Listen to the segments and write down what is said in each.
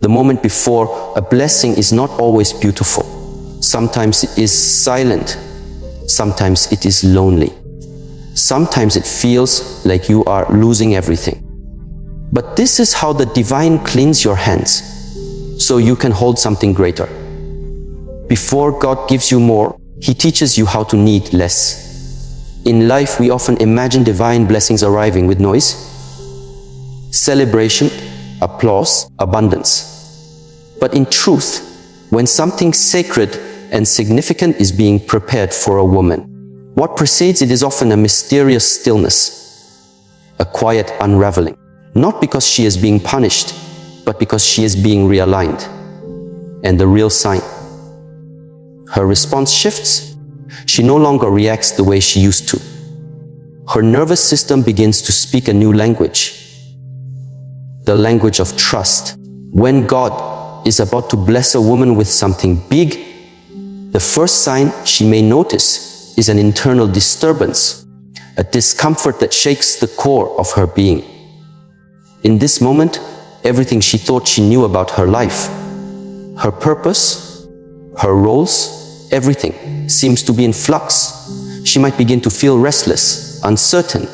The moment before a blessing is not always beautiful. Sometimes it is silent. Sometimes it is lonely. Sometimes it feels like you are losing everything. But this is how the divine cleans your hands, so you can hold something greater. Before God gives you more, He teaches you how to need less. In life, we often imagine divine blessings arriving with noise, celebration, applause, abundance. But in truth, when something sacred and significant is being prepared for a woman, what precedes it is often a mysterious stillness, a quiet unraveling. Not because she is being punished, but because she is being realigned. And the real sign: her response shifts. She no longer reacts the way she used to. Her nervous system begins to speak a new language, the language of trust. When God is about to bless a woman with something big, the first sign she may notice is an internal disturbance, a discomfort that shakes the core of her being. In this moment, everything she thought she knew about her life, her purpose, her roles, everything seems to be in flux. She might begin to feel restless, uncertain,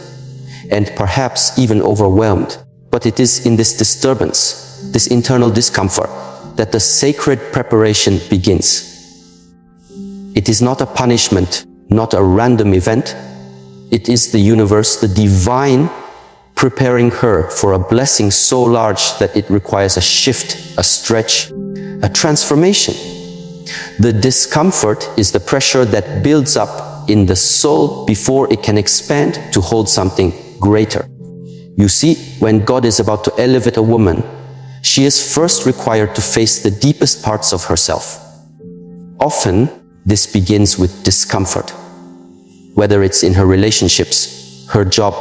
and perhaps even overwhelmed. But it is in this disturbance, this internal discomfort, that the sacred preparation begins. It is not a punishment, not a random event. It is the universe, the divine, preparing her for a blessing so large that it requires a shift, a stretch, a transformation. The discomfort is the pressure that builds up in the soul before it can expand to hold something greater. You see, when God is about to elevate a woman, she is first required to face the deepest parts of herself. Often, this begins with discomfort, whether it's in her relationships, her job,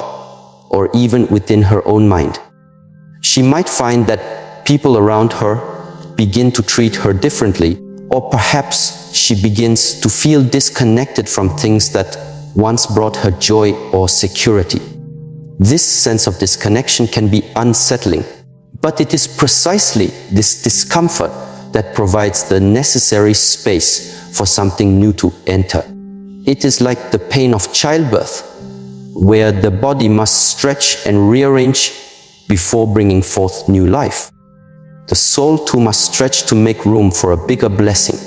or even within her own mind. She might find that people around her begin to treat her differently, or perhaps she begins to feel disconnected from things that once brought her joy or security. This sense of disconnection can be unsettling, but it is precisely this discomfort that provides the necessary space for something new to enter. It is like the pain of childbirth, where the body must stretch and rearrange before bringing forth new life. The soul too must stretch to make room for a bigger blessing.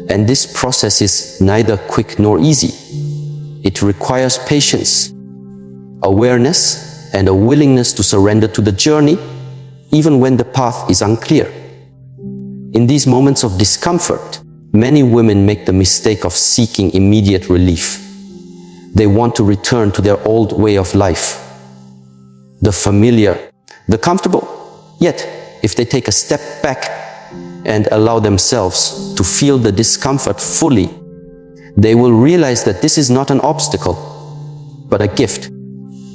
And this process is neither quick nor easy. It requires patience, awareness, and a willingness to surrender to the journey, even when the path is unclear. In these moments of discomfort, many women make the mistake of seeking immediate relief. They want to return to their old way of life, the familiar, the comfortable. Yet, if they take a step back and allow themselves to feel the discomfort fully, they will realize that this is not an obstacle, but a gift.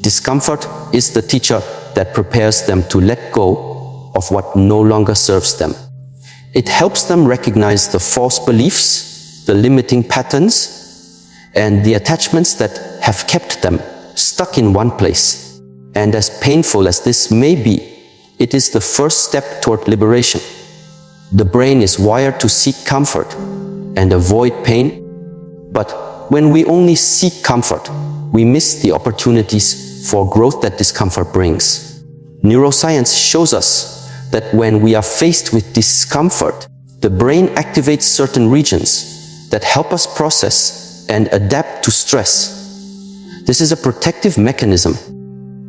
Discomfort is the teacher that prepares them to let go of what no longer serves them. It helps them recognize the false beliefs, the limiting patterns, and the attachments that have kept them stuck in one place. And as painful as this may be, it is the first step toward liberation. The brain is wired to seek comfort and avoid pain, but when we only seek comfort, we miss the opportunities for growth that discomfort brings. Neuroscience shows us that when we are faced with discomfort, the brain activates certain regions that help us process and adapt to stress. This is a protective mechanism,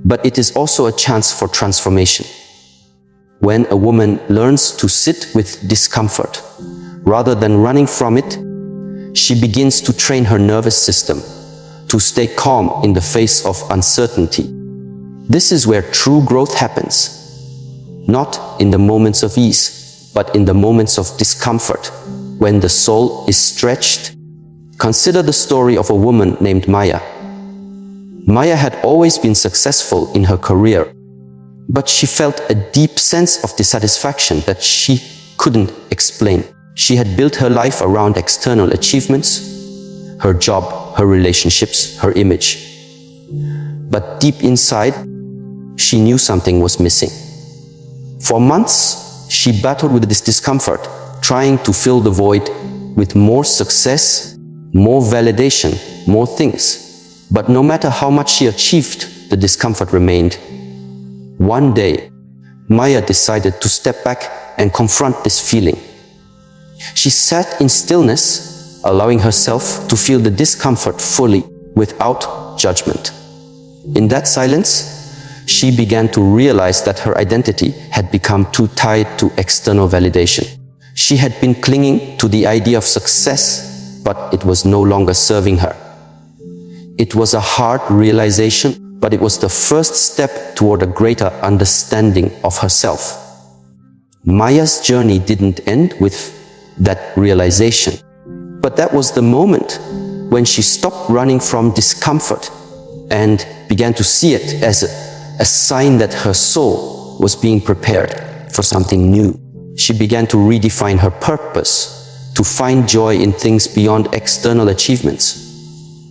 but it is also a chance for transformation. When a woman learns to sit with discomfort, rather than running from it, she begins to train her nervous system to stay calm in the face of uncertainty. This is where true growth happens, not in the moments of ease, but in the moments of discomfort, when the soul is stretched. Consider the story of a woman named Maya. Maya had always been successful in her career, but she felt a deep sense of dissatisfaction that she couldn't explain. She had built her life around external achievements, her job, her relationships, her image. But deep inside, she knew something was missing. For months, She battled with this discomfort, trying to fill the void with more success, more validation, more things. But no matter how much she achieved, the discomfort remained. One day, Maya decided to step back and confront this feeling. She sat in stillness, allowing herself to feel the discomfort fully, without judgment. In that silence, she began to realize that her identity had become too tied to external validation. She had been clinging to the idea of success, but it was no longer serving her. It was a hard realization, but it was the first step toward a greater understanding of herself. Maya's journey didn't end with that realization, but that was the moment when she stopped running from discomfort and began to see it as a sign that her soul was being prepared for something new. She began to redefine her purpose, to find joy in things beyond external achievements.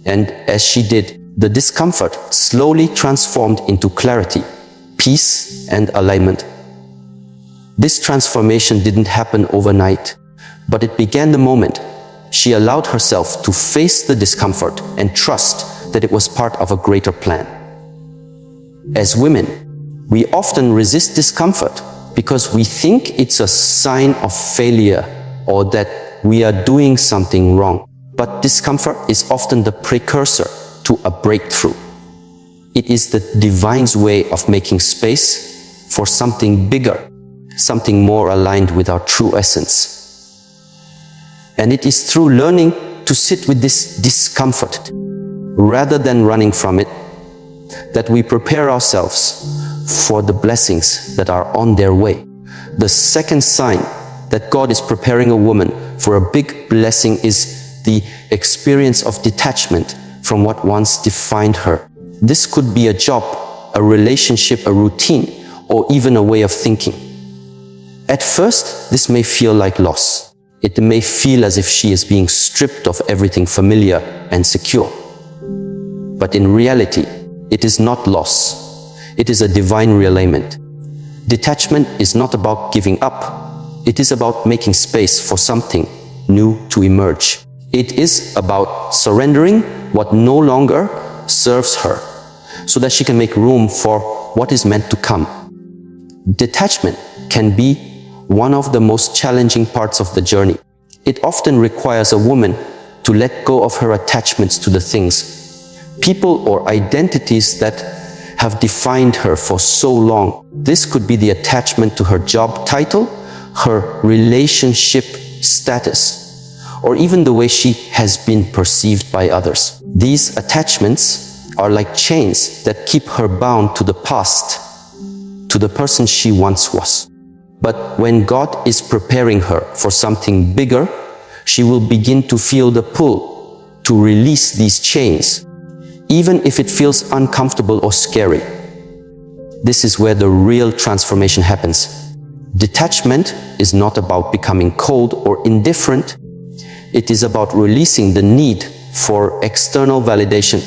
And as she did, the discomfort slowly transformed into clarity, peace, and alignment. This transformation didn't happen overnight, but it began the moment she allowed herself to face the discomfort and trust that it was part of a greater plan. As women, we often resist discomfort because we think it's a sign of failure or that we are doing something wrong. But discomfort is often the precursor to a breakthrough. It is the divine's way of making space for something bigger, something more aligned with our true essence. And it is through learning to sit with this discomfort, rather than running from it, that we prepare ourselves for the blessings that are on their way. The second sign that God is preparing a woman for a big blessing is the experience of detachment from what once defined her. This could be a job, a relationship, a routine, or even a way of thinking. At first, this may feel like loss. It may feel as if she is being stripped of everything familiar and secure. But in reality, it is not loss. It is a divine realignment. Detachment is not about giving up. It is about making space for something new to emerge. It is about surrendering what no longer serves her, so that she can make room for what is meant to come. Detachment can be one of the most challenging parts of the journey. It often requires a woman to let go of her attachments to the things, people or identities that have defined her for so long. This could be the attachment to her job title, her relationship status, or even the way she has been perceived by others. These attachments are like chains that keep her bound to the past, to the person she once was. But when God is preparing her for something bigger, she will begin to feel the pull to release these chains, even if it feels uncomfortable or scary. This is where the real transformation happens. Detachment is not about becoming cold or indifferent. It is about releasing the need for external validation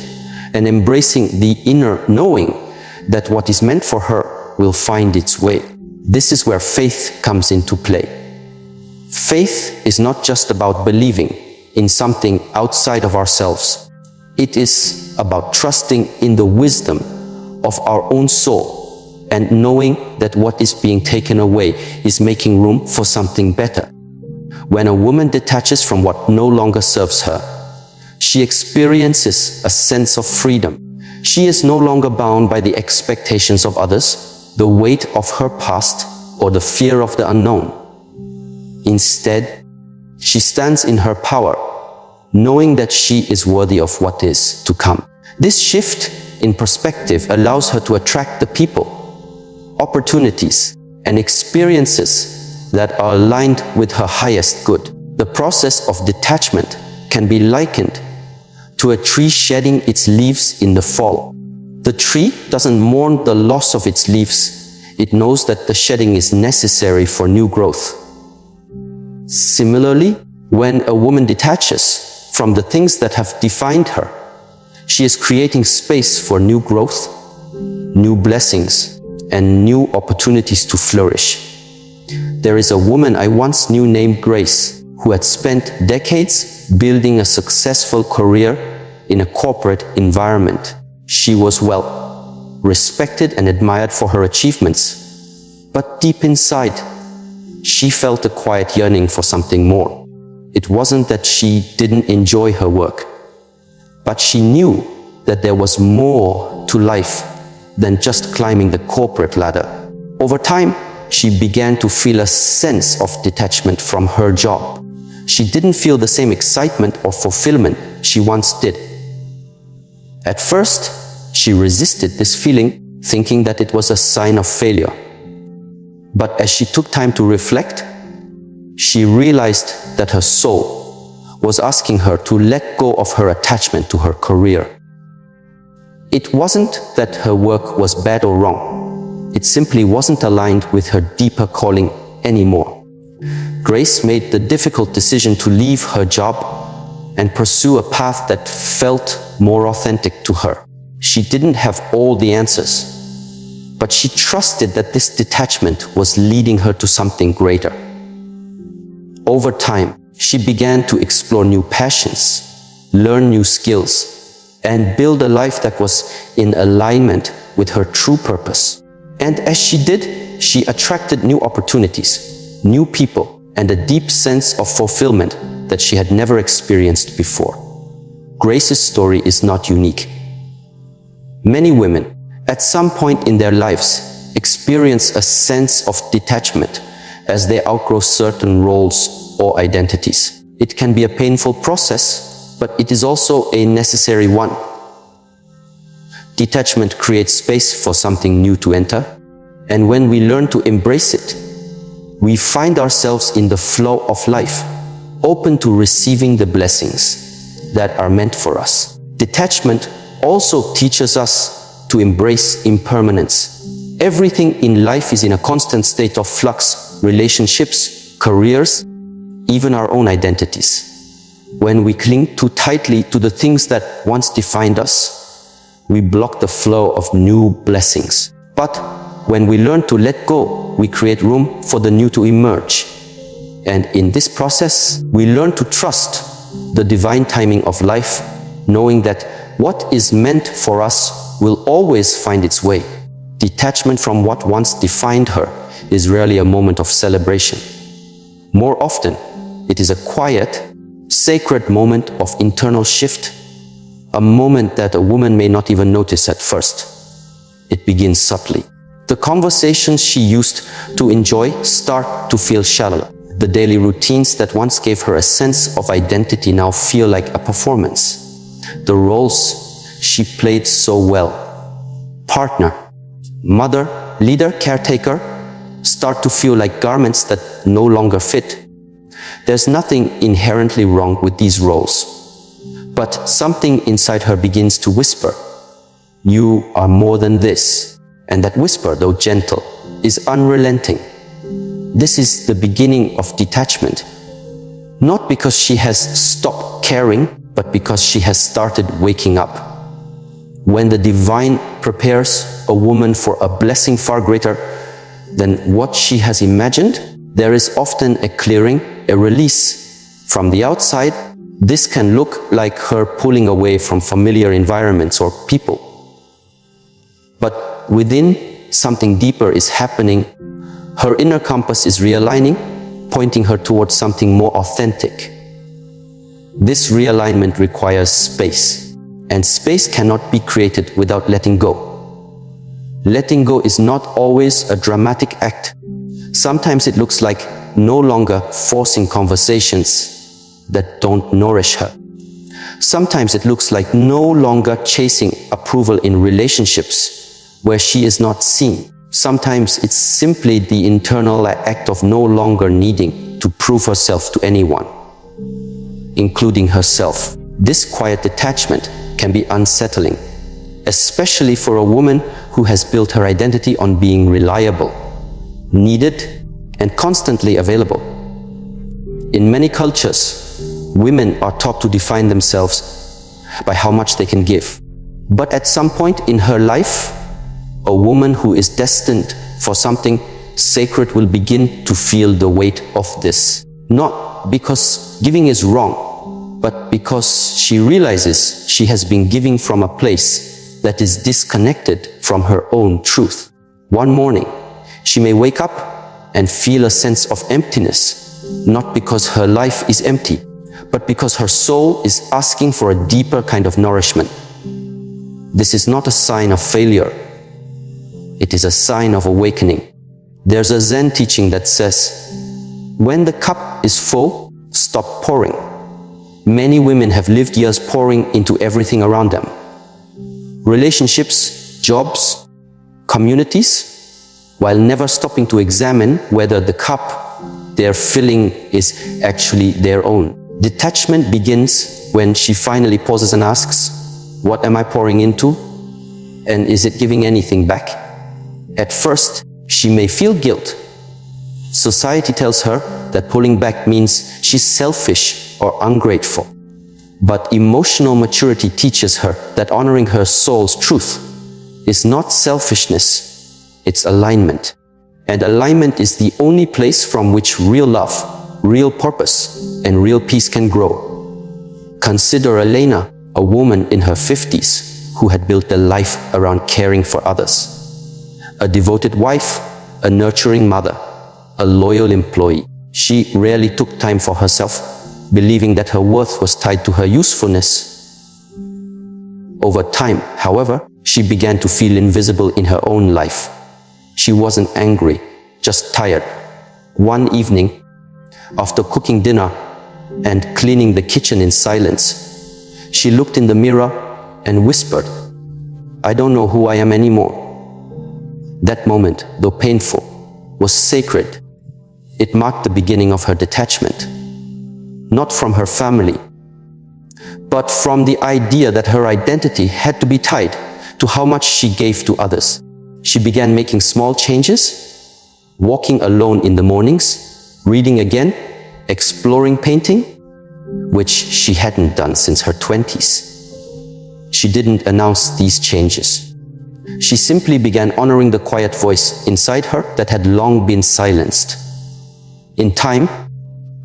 and embracing the inner knowing that what is meant for her will find its way. This is where faith comes into play. Faith is not just about believing in something outside of ourselves. It is about trusting in the wisdom of our own soul and knowing that what is being taken away is making room for something better. When a woman detaches from what no longer serves her, she experiences a sense of freedom. She is no longer bound by the expectations of others, the weight of her past, or the fear of the unknown. Instead, she stands in her power, knowing that she is worthy of what is to come. This shift in perspective allows her to attract the people, opportunities, and experiences that are aligned with her highest good. The process of detachment can be likened to a tree shedding its leaves in the fall. The tree doesn't mourn the loss of its leaves. It knows that the shedding is necessary for new growth. Similarly, when a woman detaches from the things that have defined her, she is creating space for new growth, new blessings, and new opportunities to flourish. There is a woman I once knew named Grace, who had spent decades building a successful career in a corporate environment. She was well respected and admired for her achievements, but deep inside, she felt a quiet yearning for something more. It wasn't that she didn't enjoy her work, but she knew that there was more to life than just climbing the corporate ladder. Over time, she began to feel a sense of detachment from her job. She didn't feel the same excitement or fulfillment she once did. At first, she resisted this feeling, thinking that it was a sign of failure. But as she took time to reflect, she realized that her soul was asking her to let go of her attachment to her career. It wasn't that her work was bad or wrong. It simply wasn't aligned with her deeper calling anymore. Grace made the difficult decision to leave her job and pursue a path that felt more authentic to her. She didn't have all the answers, but she trusted that this detachment was leading her to something greater. Over time, she began to explore new passions, learn new skills, and build a life that was in alignment with her true purpose. And as she did, she attracted new opportunities, new people, and a deep sense of fulfillment that she had never experienced before. Grace's story is not unique. Many women, at some point in their lives, experience a sense of detachment as they outgrow certain roles or identities. It can be a painful process, but it is also a necessary one. Detachment creates space for something new to enter, and when we learn to embrace it, we find ourselves in the flow of life, open to receiving the blessings that are meant for us. Detachment also teaches us to embrace impermanence. Everything in life is in a constant state of flux: relationships, careers, even our own identities. When we cling too tightly to the things that once defined us, we block the flow of new blessings. But when we learn to let go, we create room for the new to emerge. And in this process, we learn to trust the divine timing of life, knowing that what is meant for us will always find its way. Detachment from what once defined her is rarely a moment of celebration. More often, it is a quiet, sacred moment of internal shift, a moment that a woman may not even notice at first. It begins subtly. The conversations she used to enjoy start to feel shallow. The daily routines that once gave her a sense of identity now feel like a performance. The roles she played so well, partner, mother, leader, caretaker, start to feel like garments that no longer fit. There's nothing inherently wrong with these roles, but something inside her begins to whisper, "You are more than this." And that whisper, though gentle, is unrelenting. This is the beginning of detachment, not because she has stopped caring, but because she has started waking up. When the divine prepares a woman for a blessing far greater than what she has imagined, there is often a clearing, a release. From the outside, this can look like her pulling away from familiar environments or people. But within, something deeper is happening. Her inner compass is realigning, pointing her towards something more authentic. This realignment requires space, and space cannot be created without letting go. Letting go is not always a dramatic act. Sometimes it looks like no longer forcing conversations that don't nourish her. Sometimes it looks like no longer chasing approval in relationships where she is not seen. Sometimes it's simply the internal act of no longer needing to prove herself to anyone, including herself. This quiet detachment can be unsettling, especially for a woman who has built her identity on being reliable, needed, and constantly available. In many cultures, women are taught to define themselves by how much they can give. But at some point in her life, a woman who is destined for something sacred will begin to feel the weight of this. Not because giving is wrong, but because she realizes she has been giving from a place that is disconnected from her own truth. One morning, she may wake up and feel a sense of emptiness, not because her life is empty, but because her soul is asking for a deeper kind of nourishment. This is not a sign of failure. It is a sign of awakening. There's a Zen teaching that says, when the cup is full, stop pouring. Many women have lived years pouring into everything around them. Relationships, jobs, communities, while never stopping to examine whether the cup they're filling is actually their own. Detachment begins when she finally pauses and asks, what am I pouring into? And is it giving anything back? At first, she may feel guilt. Society tells her that pulling back means she's selfish or ungrateful. But emotional maturity teaches her that honoring her soul's truth is not selfishness, it's alignment. And alignment is the only place from which real love, real purpose, and real peace can grow. Consider Elena, a woman in her 50s who had built a life around caring for others. A devoted wife, a nurturing mother, a loyal employee. She rarely took time for herself, believing that her worth was tied to her usefulness. Over time, however, she began to feel invisible in her own life. She wasn't angry, just tired. One evening, after cooking dinner and cleaning the kitchen in silence, she looked in the mirror and whispered, I don't know who I am anymore. That moment, though painful, was sacred. It marked the beginning of her detachment. Not from her family, but from the idea that her identity had to be tied to how much she gave to others. She began making small changes, walking alone in the mornings, reading again, exploring painting, which she hadn't done since her 20s. She didn't announce these changes. She simply began honoring the quiet voice inside her that had long been silenced. In time,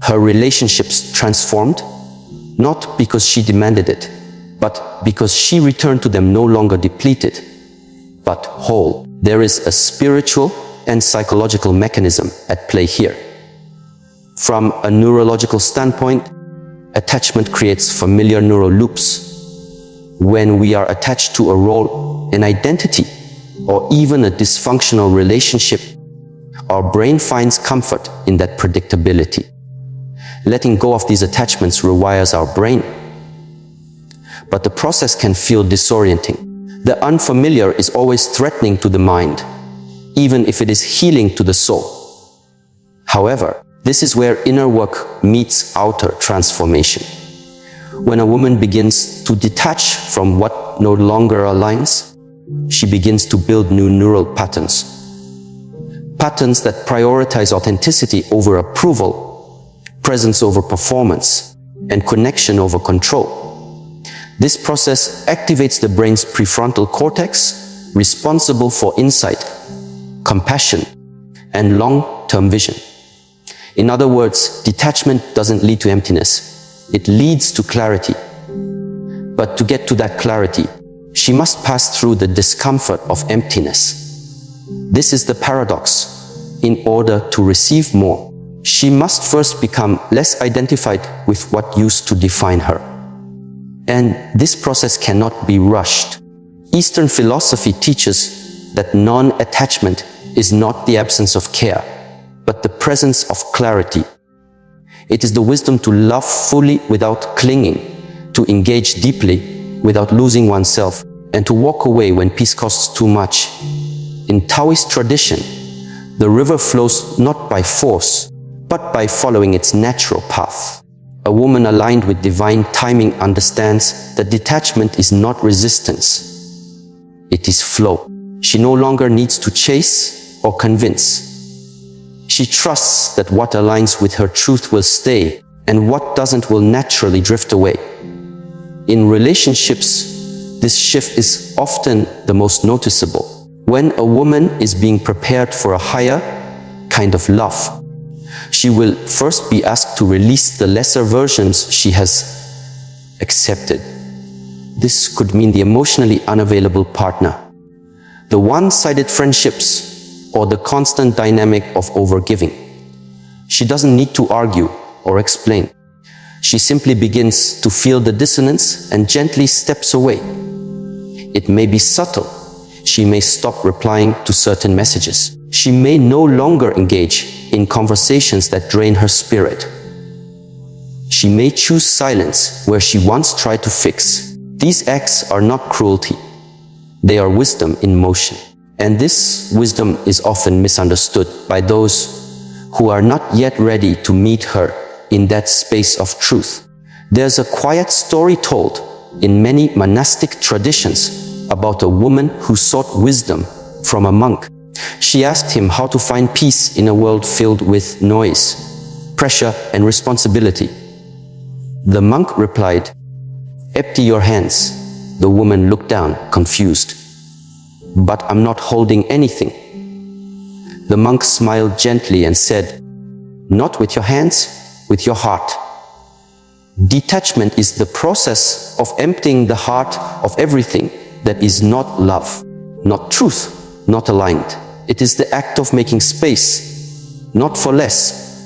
her relationships transformed, not because she demanded it, but because she returned to them no longer depleted, but whole. There is a spiritual and psychological mechanism at play here. From a neurological standpoint, attachment creates familiar neural loops. When we are attached to a role, an identity, or even a dysfunctional relationship, our brain finds comfort in that predictability. Letting go of these attachments rewires our brain. But the process can feel disorienting. The unfamiliar is always threatening to the mind, even if it is healing to the soul. However, this is where inner work meets outer transformation. When a woman begins to detach from what no longer aligns, she begins to build new neural patterns. Patterns that prioritize authenticity over approval, presence over performance, and connection over control. This process activates the brain's prefrontal cortex, responsible for insight, compassion, and long-term vision. In other words, detachment doesn't lead to emptiness. It leads to clarity. But to get to that clarity, she must pass through the discomfort of emptiness. This is the paradox. In order to receive more, she must first become less identified with what used to define her. And this process cannot be rushed. Eastern philosophy teaches that non-attachment is not the absence of care, but the presence of clarity. It is the wisdom to love fully without clinging, to engage deeply without losing oneself, and to walk away when peace costs too much. In Taoist tradition, the river flows not by force, but by following its natural path. A woman aligned with divine timing understands that detachment is not resistance. It is flow. She no longer needs to chase or convince. She trusts that what aligns with her truth will stay, and what doesn't will naturally drift away. In relationships, this shift is often the most noticeable. When a woman is being prepared for a higher, kind of love. She will first be asked to release the lesser versions she has accepted. This could mean the emotionally unavailable partner, the one-sided friendships, or the constant dynamic of overgiving. She doesn't need to argue or explain. She simply begins to feel the dissonance and gently steps away. It may be subtle. She may stop replying to certain messages. She may no longer engage in conversations that drain her spirit. She may choose silence where she once tried to fix. These acts are not cruelty. They are wisdom in motion. And this wisdom is often misunderstood by those who are not yet ready to meet her in that space of truth. There's a quiet story told in many monastic traditions about a woman who sought wisdom from a monk. She asked him how to find peace in a world filled with noise, pressure, and responsibility. The monk replied, "Empty your hands." The woman looked down, confused. "But I'm not holding anything." The monk smiled gently and said, "Not with your hands, with your heart." Detachment is the process of emptying the heart of everything that is not love, not truth, not aligned. It is the act of making space, not for less,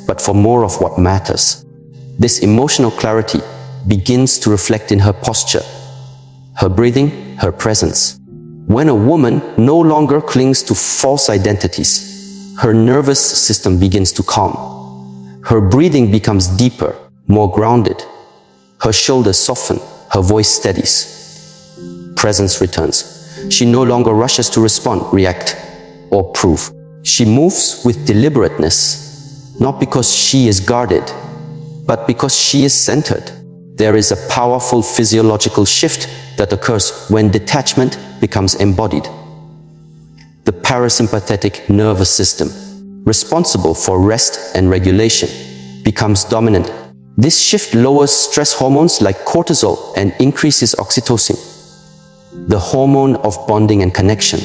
but for more of what matters. This emotional clarity begins to reflect in her posture, her breathing, her presence. When a woman no longer clings to false identities, her nervous system begins to calm. Her breathing becomes deeper, more grounded. Her shoulders soften, her voice steadies. Presence returns. She no longer rushes to respond, react, or prove. She moves with deliberateness, not because she is guarded, but because she is centered. There is a powerful physiological shift that occurs when detachment becomes embodied. The parasympathetic nervous system, responsible for rest and regulation, becomes dominant. This shift lowers stress hormones like cortisol and increases oxytocin, the hormone of bonding and connection.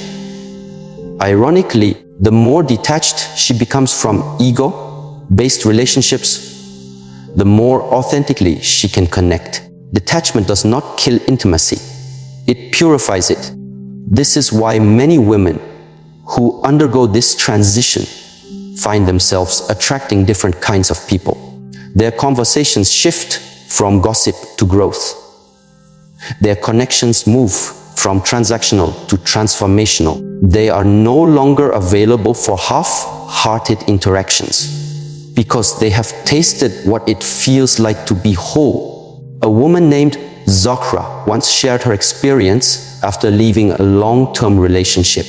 Ironically, the more detached she becomes from ego-based relationships, the more authentically she can connect. Detachment does not kill intimacy. It purifies it. This is why many women who undergo this transition find themselves attracting different kinds of people. Their conversations shift from gossip to growth. Their connections move from transactional to transformational. They are no longer available for half-hearted interactions because they have tasted what it feels like to be whole. A woman named Zahra once shared her experience after leaving a long-term relationship.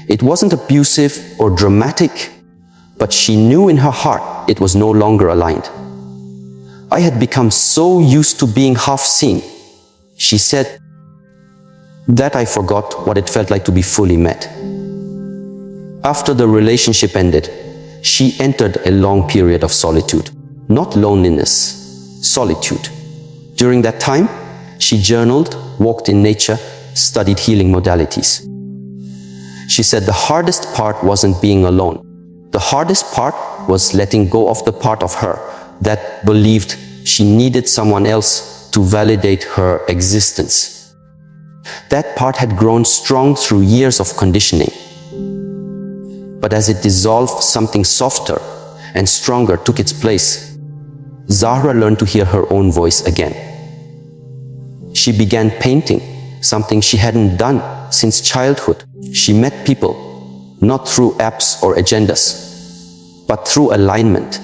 It wasn't abusive or dramatic, but she knew in her heart it was no longer aligned. "I had become so used to being half-seen," she said, "that I forgot what it felt like to be fully met." After the relationship ended, she entered a long period of solitude. Not loneliness, solitude. During that time, she journaled, walked in nature, studied healing modalities. She said the hardest part wasn't being alone. The hardest part was letting go of the part of her that believed she needed someone else to validate her existence. That part had grown strong through years of conditioning. But as it dissolved, something softer and stronger took its place. Zahra learned to hear her own voice again. She began painting, something she hadn't done since childhood. She met people, not through apps or agendas, but through alignment.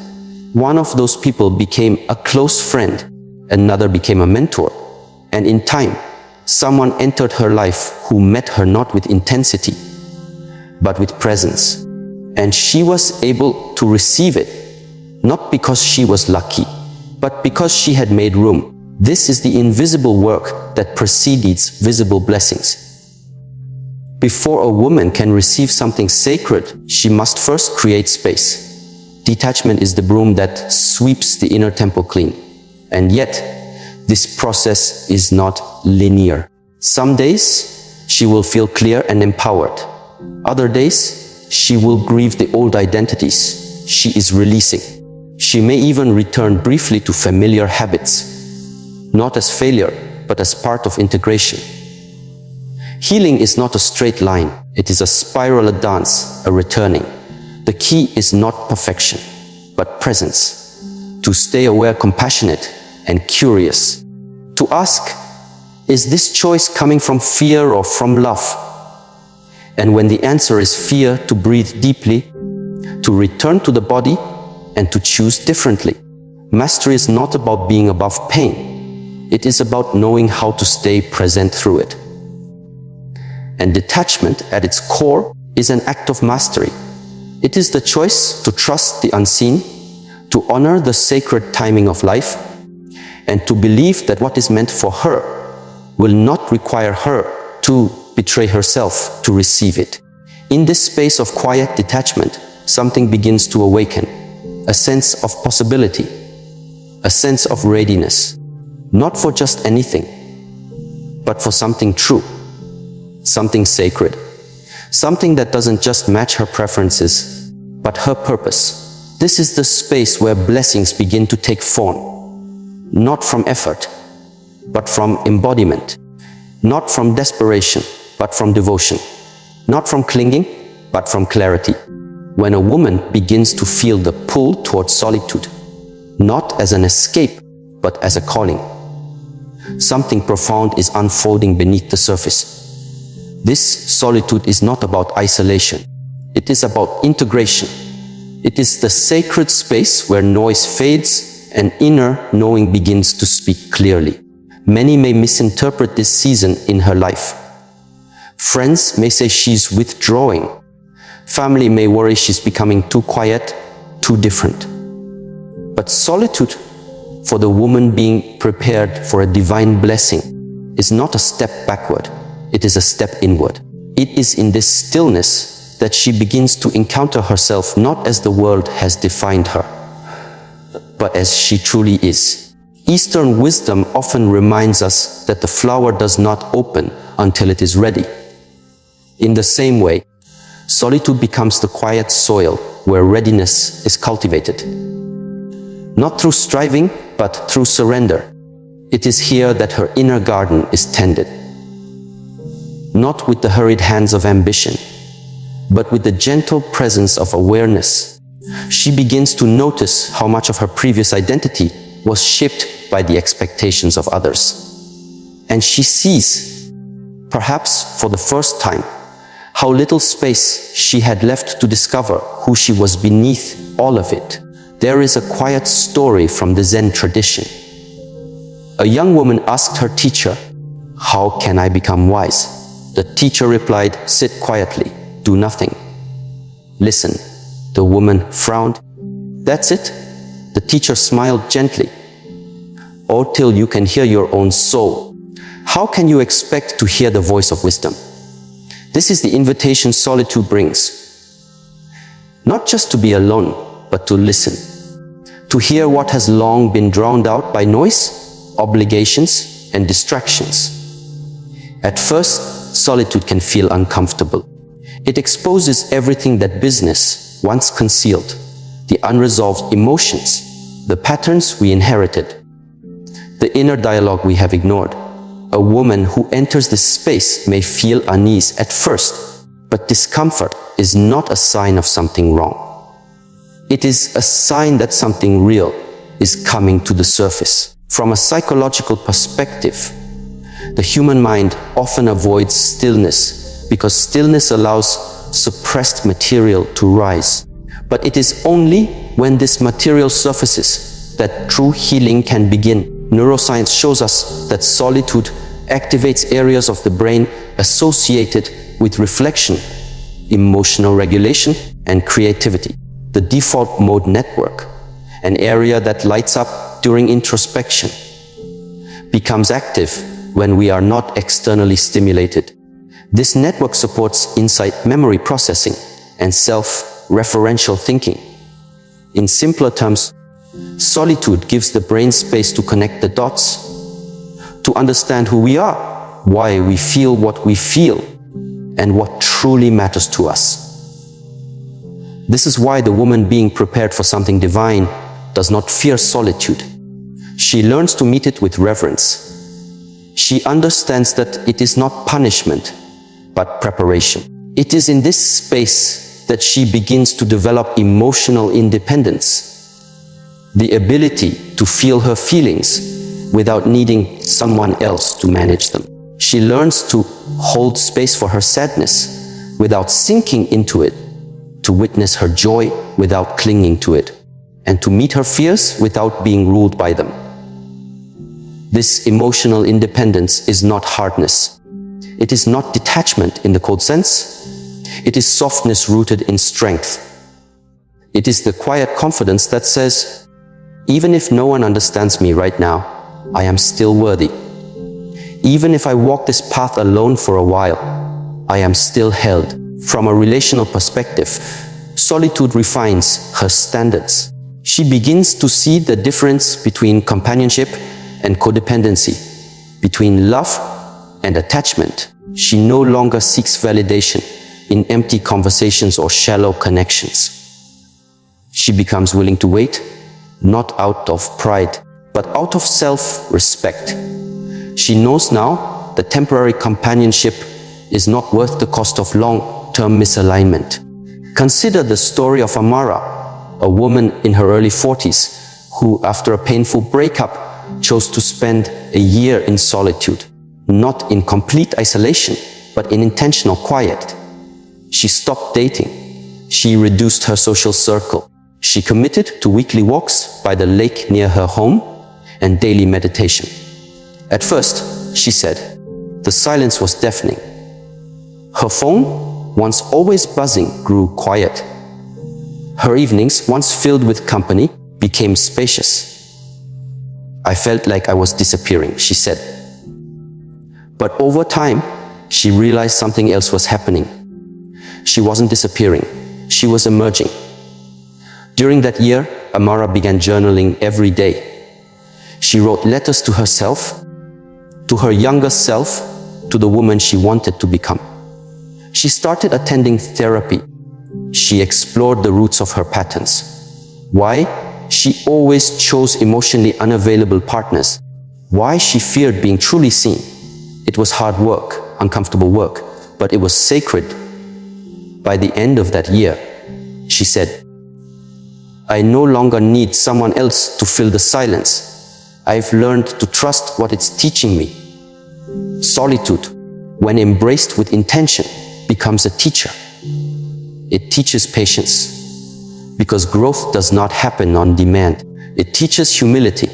One of those people became a close friend, another became a mentor, and in time, someone entered her life who met her not with intensity, but with presence. And she was able to receive it, not because she was lucky, but because she had made room. This is the invisible work that precedes visible blessings. Before a woman can receive something sacred, she must first create space. Detachment is the broom that sweeps the inner temple clean. And yet, this process is not linear. Some days, she will feel clear and empowered. Other days, She will grieve the old identities she is releasing. She may even return briefly to familiar habits, not as failure, but as part of integration. Healing is not a straight line. It is a spiral, a dance, a returning. The key is not perfection, but presence. To stay aware, compassionate, and curious. To ask, is this choice coming from fear or from love? And when the answer is fear, to breathe deeply, to return to the body, and to choose differently. Mastery is not about being above pain. It is about knowing how to stay present through it. And detachment, at its core, is an act of mastery. It is the choice to trust the unseen, to honor the sacred timing of life, and to believe that what is meant for her will not require her to betray herself to receive it. In this space of quiet detachment, something begins to awaken, a sense of possibility, a sense of readiness, not for just anything, but for something true, something sacred, something that doesn't just match her preferences, but her purpose. This is the space where blessings begin to take form, not from effort, but from embodiment, not from desperation, but from devotion, not from clinging, but from clarity. When a woman begins to feel the pull towards solitude, not as an escape, but as a calling, something profound is unfolding beneath the surface. This solitude is not about isolation. It is about integration. It is the sacred space where noise fades and inner knowing begins to speak clearly. Many may misinterpret this season in her life. Friends may say she's withdrawing. Family may worry she's becoming too quiet, too different. But solitude, for the woman being prepared for a divine blessing, is not a step backward. It is a step inward. It is in this stillness that she begins to encounter herself not as the world has defined her, but as she truly is. Eastern wisdom often reminds us that the flower does not open until it is ready. In the same way, solitude becomes the quiet soil where readiness is cultivated. Not through striving, but through surrender. It is here that her inner garden is tended. Not with the hurried hands of ambition, but with the gentle presence of awareness. She begins to notice how much of her previous identity was shaped by the expectations of others. And she sees, perhaps for the first time, how little space she had left to discover who she was beneath all of it. There is a quiet story from the Zen tradition. A young woman asked her teacher, "How can I become wise?" The teacher replied, "Sit quietly, do nothing. Listen." The woman frowned. "That's it?" The teacher smiled gently. "Or till you can hear your own soul. How can you expect to hear the voice of wisdom?" This is the invitation solitude brings. Not just to be alone, but to listen. To hear what has long been drowned out by noise, obligations, and distractions. At first, solitude can feel uncomfortable. It exposes everything that business once concealed, the unresolved emotions, the patterns we inherited, the inner dialogue we have ignored. A woman who enters this space may feel unease at first, but discomfort is not a sign of something wrong. It is a sign that something real is coming to the surface. From a psychological perspective, the human mind often avoids stillness because stillness allows suppressed material to rise. But it is only when this material surfaces that true healing can begin. Neuroscience shows us that solitude activates areas of the brain associated with reflection, emotional regulation, and creativity. The default mode network, an area that lights up during introspection, becomes active when we are not externally stimulated. This network supports insight, memory processing, and self-referential thinking. In simpler terms, solitude gives the brain space to connect the dots, to understand who we are, why we feel what we feel, and what truly matters to us. This is why the woman being prepared for something divine does not fear solitude. She learns to meet it with reverence. She understands that it is not punishment, but preparation. It is in this space that she begins to develop emotional independence, the ability to feel her feelings without needing someone else to manage them. She learns to hold space for her sadness without sinking into it, to witness her joy without clinging to it, and to meet her fears without being ruled by them. This emotional independence is not hardness. It is not detachment in the cold sense. It is softness rooted in strength. It is the quiet confidence that says, even if no one understands me right now, I am still worthy. Even if I walk this path alone for a while, I am still held. From a relational perspective, solitude refines her standards. She begins to see the difference between companionship and codependency, between love and attachment. She no longer seeks validation in empty conversations or shallow connections. She becomes willing to wait, not out of pride, but out of self-respect. She knows now that temporary companionship is not worth the cost of long-term misalignment. Consider the story of Amara, a woman in her early 40s who, after a painful breakup, chose to spend a year in solitude, not in complete isolation, but in intentional quiet. She stopped dating. She reduced her social circle. She committed to weekly walks by the lake near her home and daily meditation. At first, she said, the silence was deafening. Her phone, once always buzzing, grew quiet. Her evenings, once filled with company, became spacious. I felt like I was disappearing, she said. But over time, she realized something else was happening. She wasn't disappearing, she was emerging. During that year, Amara began journaling every day. She wrote letters to herself, to her younger self, to the woman she wanted to become. She started attending therapy. She explored the roots of her patterns. Why she always chose emotionally unavailable partners. Why she feared being truly seen. It was hard work, uncomfortable work, but it was sacred. By the end of that year, she said, I no longer need someone else to fill the silence. I've learned to trust what it's teaching me. Solitude, when embraced with intention, becomes a teacher. It teaches patience, because growth does not happen on demand. It teaches humility,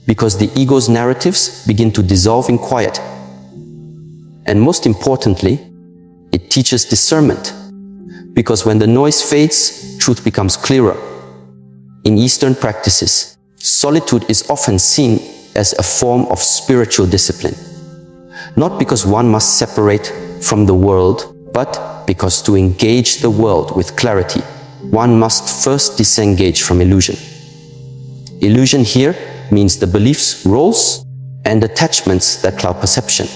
because the ego's narratives begin to dissolve in quiet. And most importantly, it teaches discernment, because when the noise fades, truth becomes clearer. In Eastern practices, solitude is often seen as a form of spiritual discipline. Not because one must separate from the world, but because to engage the world with clarity, one must first disengage from illusion. Illusion here means the beliefs, roles, and attachments that cloud perception.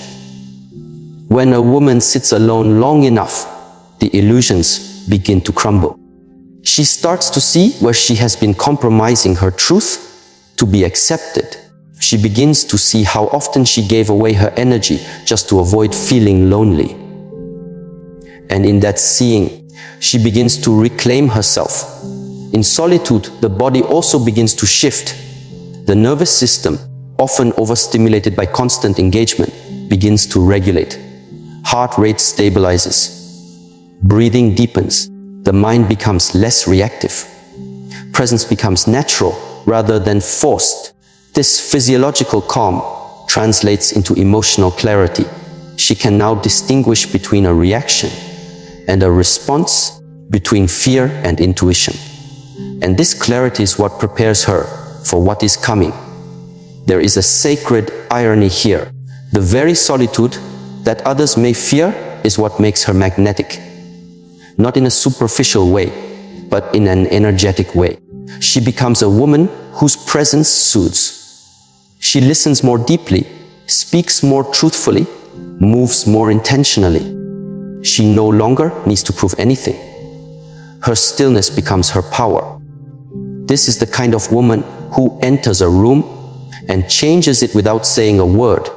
When a woman sits alone long enough, the illusions begin to crumble. She starts to see where she has been compromising her truth to be accepted. She begins to see how often she gave away her energy just to avoid feeling lonely. And in that seeing, she begins to reclaim herself. In solitude, the body also begins to shift. The nervous system, often overstimulated by constant engagement, begins to regulate. Heart rate stabilizes. Breathing deepens. The mind becomes less reactive. Presence becomes natural rather than forced. This physiological calm translates into emotional clarity. She can now distinguish between a reaction and a response, between fear and intuition. And this clarity is what prepares her for what is coming. There is a sacred irony here. The very solitude that others may fear is what makes her magnetic. Not in a superficial way, but in an energetic way. She becomes a woman whose presence soothes. She listens more deeply, speaks more truthfully, moves more intentionally. She no longer needs to prove anything. her stillness becomes her power. This is the kind of woman who enters a room and changes it without saying a word.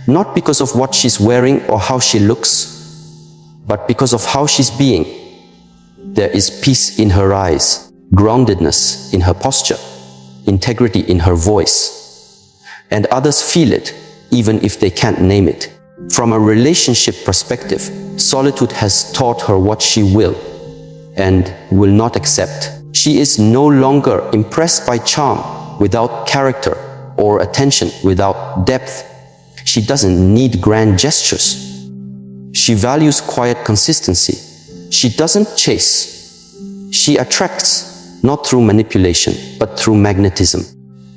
Not because of what she's wearing or how she looks, but because of how she's being. There is peace in her eyes, groundedness in her posture, integrity in her voice. And others feel it, even if they can't name it. From a relationship perspective, solitude has taught her what she will and will not accept. She is no longer impressed by charm without character or attention without depth. She doesn't need grand gestures. She values quiet consistency. She doesn't chase. She attracts, not through manipulation, but through magnetism.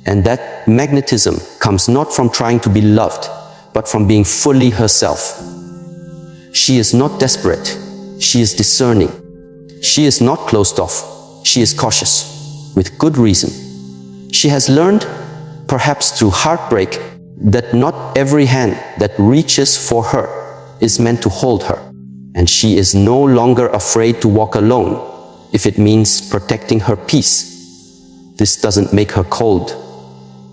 And that magnetism comes not from trying to be loved, but from being fully herself. She is not desperate. She is discerning. She is not closed off. She is cautious, with good reason. She has learned, perhaps through heartbreak, that not every hand that reaches for her is meant to hold her. And she is no longer afraid to walk alone, if it means protecting her peace. This doesn't make her cold.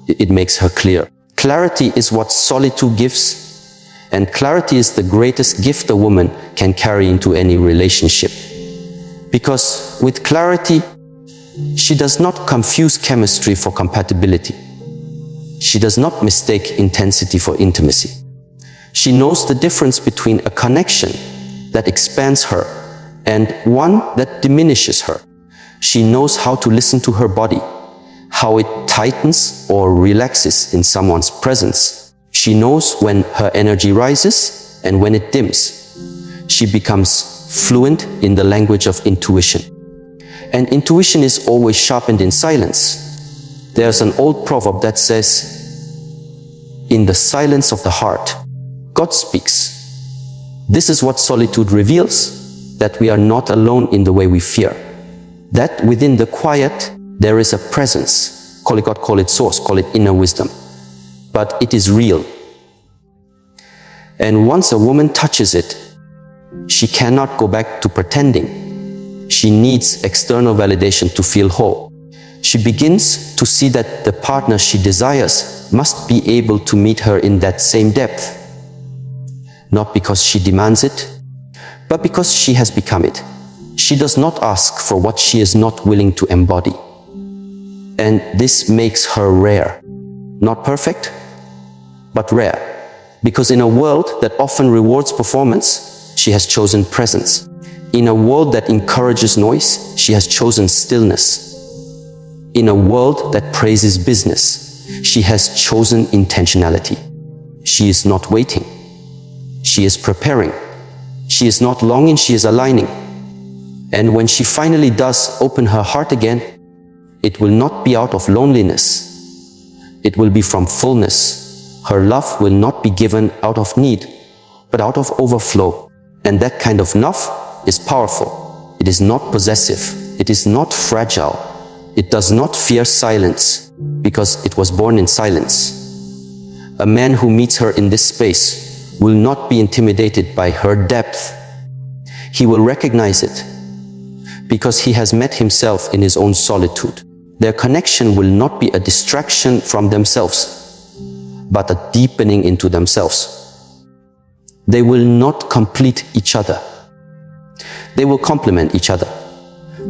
It makes her clear. Clarity is what solitude gives, and clarity is the greatest gift a woman can carry into any relationship. Because with clarity, she does not confuse chemistry for compatibility. She does not mistake intensity for intimacy. She knows the difference between a connection that expands her and one that diminishes her. She knows how to listen to her body, how it tightens or relaxes in someone's presence. She knows when her energy rises and when it dims. She becomes fluent in the language of intuition. And intuition is always sharpened in silence. There's an old proverb that says, "In the silence of the heart, God speaks." This is what solitude reveals, that we are not alone in the way we fear. That within the quiet, there is a presence. Call it God, call it source, call it inner wisdom. But it is real. And once a woman touches it, she cannot go back to pretending. She needs external validation to feel whole. She begins to see that the partner she desires must be able to meet her in that same depth. Not because she demands it, but because she has become it. She does not ask for what she is not willing to embody. And this makes her rare. Not perfect, but rare. Because in a world that often rewards performance, she has chosen presence. In a world that encourages noise, she has chosen stillness. In a world that praises business, she has chosen intentionality. She is not waiting. She is preparing. She is not longing, she is aligning. And when she finally does open her heart again, it will not be out of loneliness. It will be from fullness. Her love will not be given out of need, but out of overflow. And that kind of love is powerful. It is not possessive. It is not fragile. It does not fear silence, because it was born in silence. A man who meets her in this space will not be intimidated by her depth. He will recognize it, because he has met himself in his own solitude. Their connection will not be a distraction from themselves, but a deepening into themselves. They will not complete each other. They will complement each other.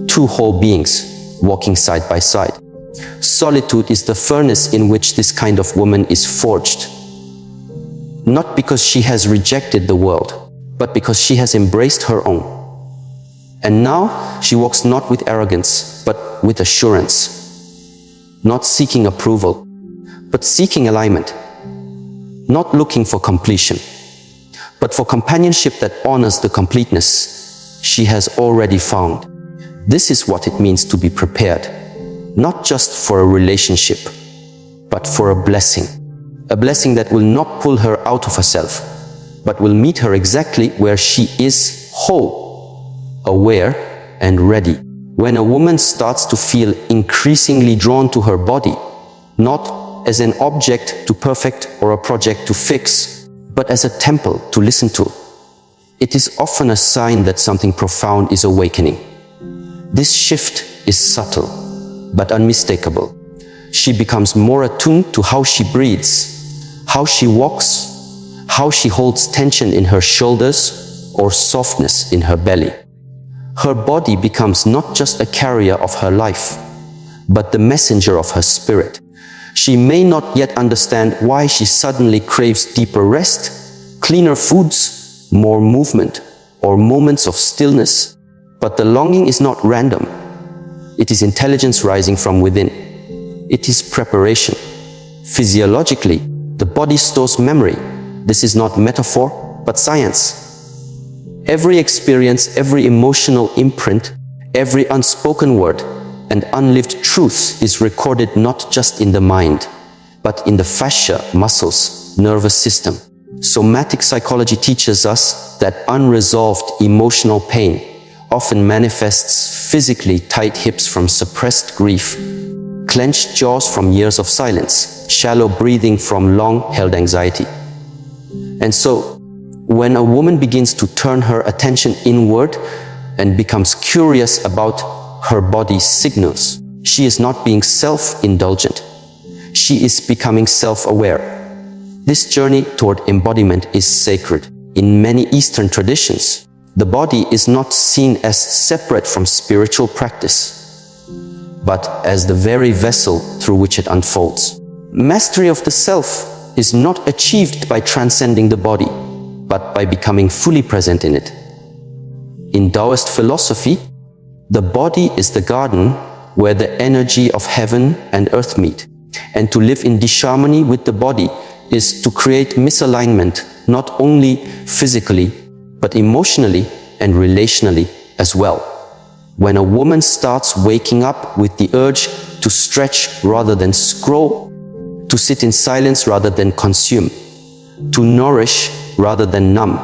Two whole beings walking side by side. Solitude is the furnace in which this kind of woman is forged. Not because she has rejected the world, but because she has embraced her own. And now she walks not with arrogance, but with assurance. Not seeking approval, but seeking alignment. Not looking for completion, but for companionship that honors the completeness she has already found. This is what it means to be prepared, not just for a relationship, but for a blessing. A blessing that will not pull her out of herself, but will meet her exactly where she is, whole, aware, and ready. When a woman starts to feel increasingly drawn to her body, not as an object to perfect or a project to fix, but as a temple to listen to, it is often a sign that something profound is awakening. This shift is subtle, but unmistakable. She becomes more attuned to how she breathes, how she walks, how she holds tension in her shoulders or softness in her belly. Her body becomes not just a carrier of her life, but the messenger of her spirit. She may not yet understand why she suddenly craves deeper rest, cleaner foods, more movement, or moments of stillness, but the longing is not random. It is intelligence rising from within. It is preparation. Physiologically, the body stores memory. This is not metaphor, but science. Every experience, every emotional imprint, every unspoken word and unlived truth is recorded not just in the mind, but in the fascia, muscles, nervous system. Somatic psychology teaches us that unresolved emotional pain often manifests physically: tight hips from suppressed grief, clenched jaws from years of silence, shallow breathing from long-held anxiety. And so, when a woman begins to turn her attention inward and becomes curious about her body's signals, she is not being self-indulgent. She is becoming self-aware. This journey toward embodiment is sacred. In many Eastern traditions, the body is not seen as separate from spiritual practice, but as the very vessel through which it unfolds. Mastery of the self is not achieved by transcending the body, but by becoming fully present in it. In Taoist philosophy, the body is the garden where the energy of heaven and earth meet, and to live in disharmony with the body is to create misalignment, not only physically, but emotionally and relationally as well. When a woman starts waking up with the urge to stretch rather than scroll, to sit in silence rather than consume, to nourish rather than numb,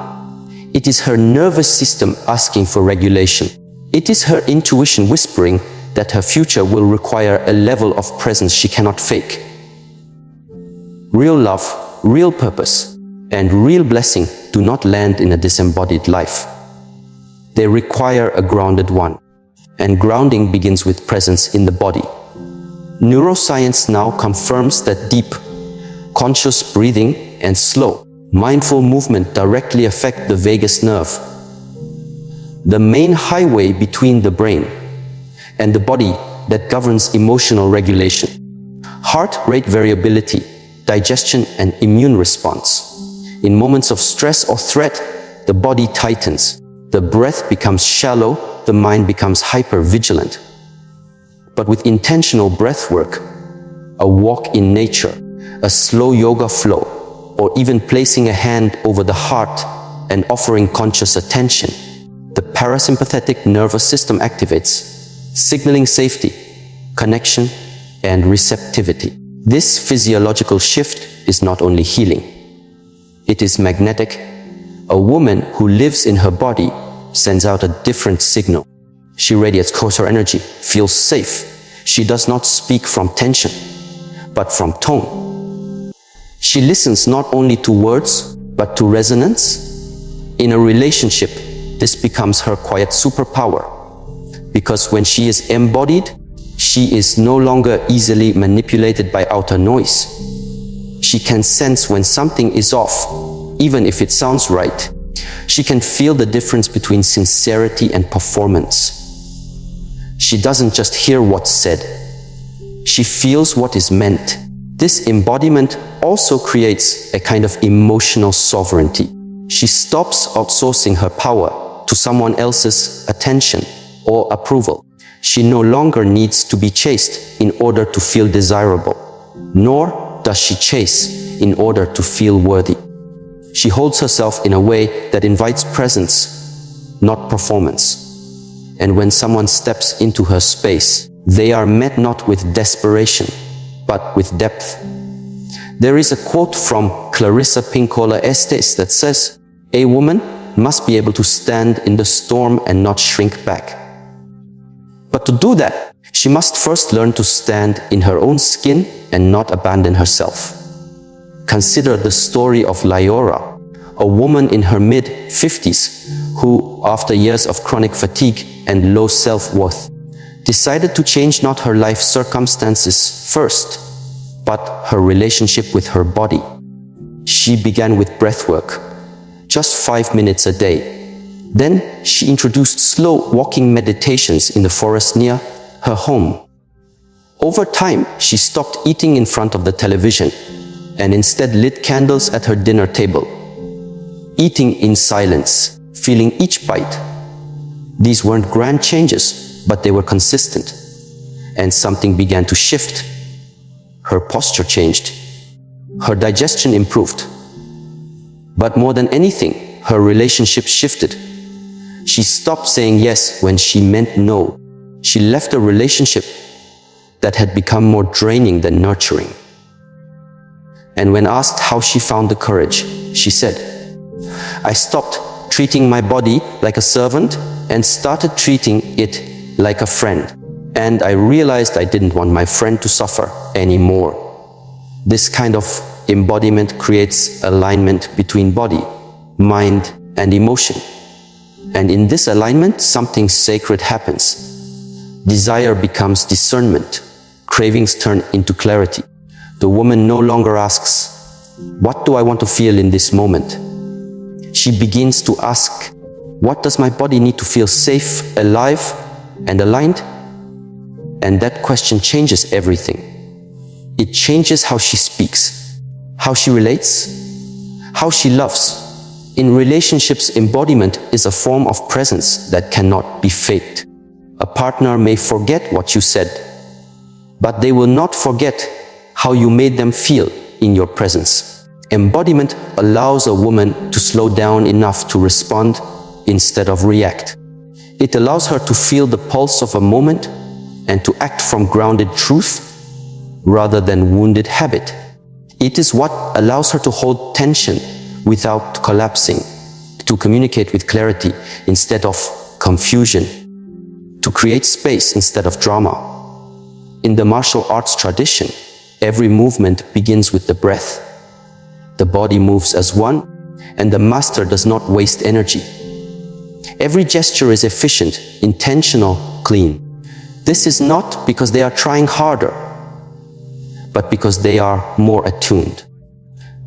it is her nervous system asking for regulation. It is her intuition whispering that her future will require a level of presence she cannot fake. Real love, real purpose, and real blessing do not land in a disembodied life. They require a grounded one, and grounding begins with presence in the body. Neuroscience now confirms that deep, conscious breathing and slow, mindful movement directly affect the vagus nerve, the main highway between the brain and the body that governs emotional regulation. Heart rate variability, digestion and immune response. In moments of stress or threat, the body tightens, the breath becomes shallow, the mind becomes hyper-vigilant. But with intentional breath work, a walk in nature, a slow yoga flow, or even placing a hand over the heart and offering conscious attention, the parasympathetic nervous system activates, signaling safety, connection, and receptivity. This physiological shift is not only healing, it is magnetic. A woman who lives in her body sends out a different signal. She radiates closer energy, feels safe. She does not speak from tension, but from tone. She listens not only to words, but to resonance. In a relationship, this becomes her quiet superpower, because when she is embodied, she is no longer easily manipulated by outer noise. She can sense when something is off, even if it sounds right. She can feel the difference between sincerity and performance. She doesn't just hear what's said. She feels what is meant. This embodiment also creates a kind of emotional sovereignty. She stops outsourcing her power to someone else's attention or approval. She no longer needs to be chased in order to feel desirable, nor does she chase in order to feel worthy. She holds herself in a way that invites presence, not performance. And when someone steps into her space, they are met not with desperation, but with depth. There is a quote from Clarissa Pinkola Estes that says, "A woman must be able to stand in the storm and not shrink back." But to do that, she must first learn to stand in her own skin and not abandon herself. Consider the story of Lyora, a woman in her mid-50s who, after years of chronic fatigue and low self-worth, decided to change not her life circumstances first, but her relationship with her body. She began with breathwork, just 5 minutes a day. Then she introduced slow walking meditations in the forest near her home. Over time, she stopped eating in front of the television and instead lit candles at her dinner table, eating in silence, feeling each bite. These weren't grand changes, but they were consistent, and something began to shift. Her posture changed. Her digestion improved. But more than anything, her relationship shifted. She stopped saying yes when she meant no. She left a relationship that had become more draining than nurturing. And when asked how she found the courage, she said, "I stopped treating my body like a servant and started treating it like a friend. And I realized I didn't want my friend to suffer anymore." This kind of embodiment creates alignment between body, mind, and emotion. And in this alignment, something sacred happens. Desire becomes discernment. Cravings turn into clarity. The woman no longer asks, "What do I want to feel in this moment?" She begins to ask, "What does my body need to feel safe, alive, and aligned?" And that question changes everything. It changes how she speaks, how she relates, how she loves. In relationships, embodiment is a form of presence that cannot be faked. A partner may forget what you said, but they will not forget how you made them feel in your presence. Embodiment allows a woman to slow down enough to respond instead of react. It allows her to feel the pulse of a moment and to act from grounded truth rather than wounded habit. It is what allows her to hold tension without collapsing, to communicate with clarity instead of confusion, to create space instead of drama. In the martial arts tradition, every movement begins with the breath. The body moves as one, and the master does not waste energy. Every gesture is efficient, intentional, clean. This is not because they are trying harder, but because they are more attuned.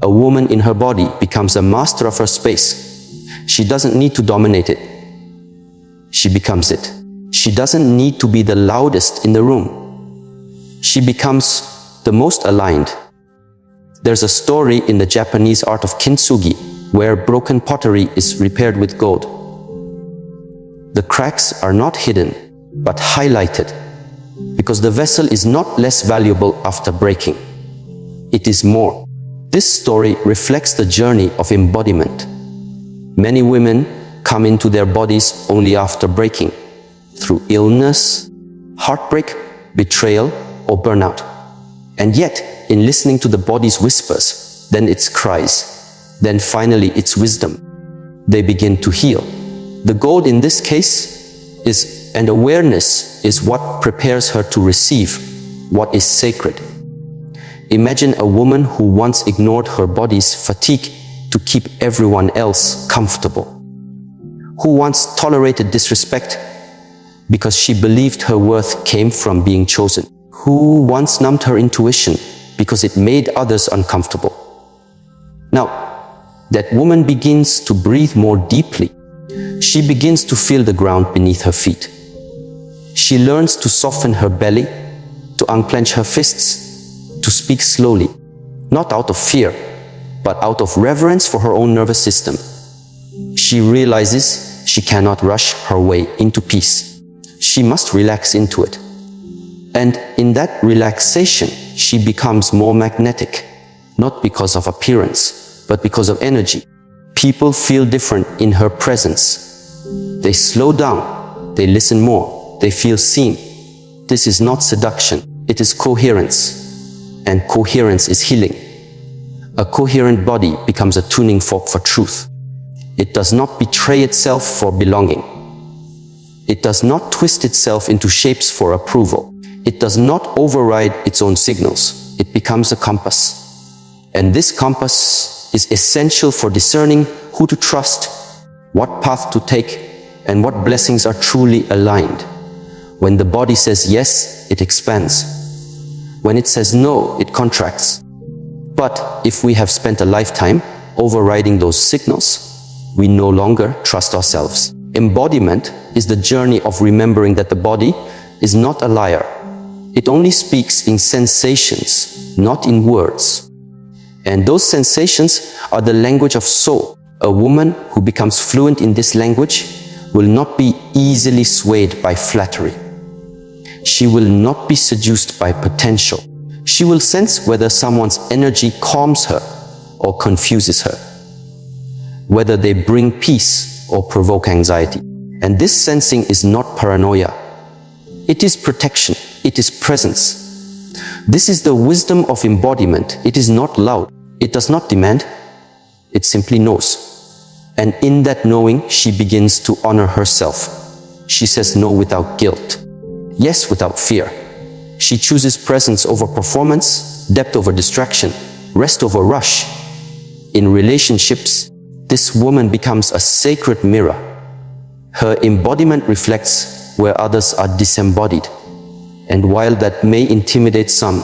A woman in her body becomes a master of her space. She doesn't need to dominate it. She becomes it. She doesn't need to be the loudest in the room. She becomes the most aligned. There's a story in the Japanese art of kintsugi where broken pottery is repaired with gold. The cracks are not hidden, but highlighted, because the vessel is not less valuable after breaking. It is more. This story reflects the journey of embodiment. Many women come into their bodies only after breaking, through illness, heartbreak, betrayal, or burnout. And yet, in listening to the body's whispers, then its cries, then finally its wisdom, they begin to heal. The gold in this case is, and awareness is what prepares her to receive what is sacred. Imagine a woman who once ignored her body's fatigue to keep everyone else comfortable, who once tolerated disrespect because she believed her worth came from being chosen, who once numbed her intuition because it made others uncomfortable. Now, that woman begins to breathe more deeply. She begins to feel the ground beneath her feet. She learns to soften her belly, to unclench her fists, to speak slowly, not out of fear, but out of reverence for her own nervous system. She realizes she cannot rush her way into peace. She must relax into it. And in that relaxation, she becomes more magnetic, not because of appearance, but because of energy. People feel different in her presence. They slow down, they listen more, they feel seen. This is not seduction, it is coherence. And coherence is healing. A coherent body becomes a tuning fork for truth. It does not betray itself for belonging. It does not twist itself into shapes for approval. It does not override its own signals. It becomes a compass. And this compass is essential for discerning who to trust, what path to take, and what blessings are truly aligned. When the body says yes, it expands. When it says no, it contracts. But if we have spent a lifetime overriding those signals, we no longer trust ourselves. Embodiment is the journey of remembering that the body is not a liar. It only speaks in sensations, not in words. And those sensations are the language of soul. A woman who becomes fluent in this language will not be easily swayed by flattery. She will not be seduced by potential. She will sense whether someone's energy calms her or confuses her, whether they bring peace or provoke anxiety. And this sensing is not paranoia. It is protection. It is presence. This is the wisdom of embodiment. It is not loud. It does not demand. It simply knows. And in that knowing, she begins to honor herself. She says no without guilt. Yes without fear. She chooses presence over performance, depth over distraction, rest over rush. In relationships, this woman becomes a sacred mirror. Her embodiment reflects where others are disembodied. And while that may intimidate some,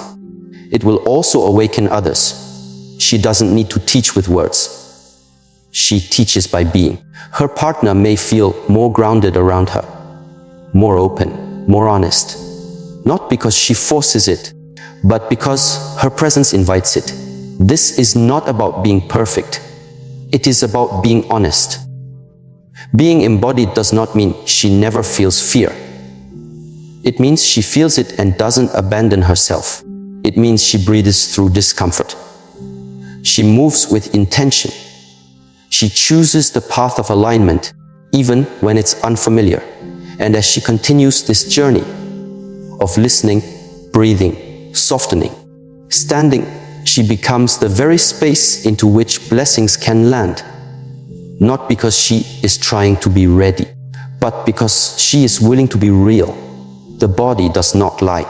it will also awaken others. She doesn't need to teach with words. She teaches by being. Her partner may feel more grounded around her, more open, more honest. Not because she forces it, but because her presence invites it. This is not about being perfect. It is about being honest. Being embodied does not mean she never feels fear. It means she feels it and doesn't abandon herself. It means she breathes through discomfort. She moves with intention. She chooses the path of alignment, even when it's unfamiliar. And as she continues this journey of listening, breathing, softening, standing, she becomes the very space into which blessings can land. Not because she is trying to be ready, but because she is willing to be real. The body does not lie.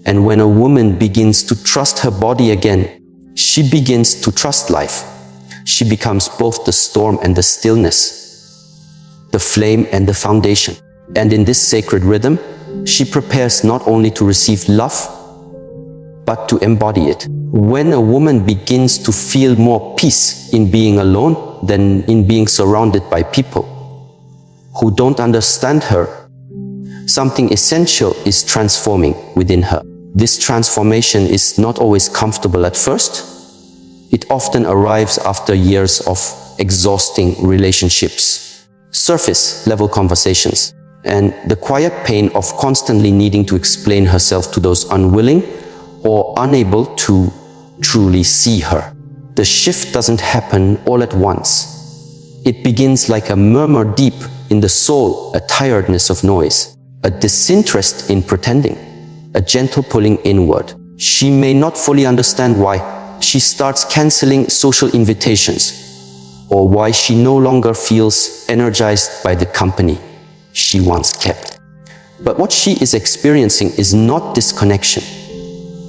And when a woman begins to trust her body again, she begins to trust life. She becomes both the storm and the stillness, the flame and the foundation. And in this sacred rhythm, she prepares not only to receive love, but to embody it. When a woman begins to feel more peace in being alone than in being surrounded by people who don't understand her, something essential is transforming within her. This transformation is not always comfortable at first. It often arrives after years of exhausting relationships, surface-level conversations, and the quiet pain of constantly needing to explain herself to those unwilling or unable to truly see her. The shift doesn't happen all at once. It begins like a murmur deep in the soul, a tiredness of noise, a disinterest in pretending, a gentle pulling inward. She may not fully understand why. She starts canceling social invitations, or why she no longer feels energized by the company she once kept. But what she is experiencing is not disconnection.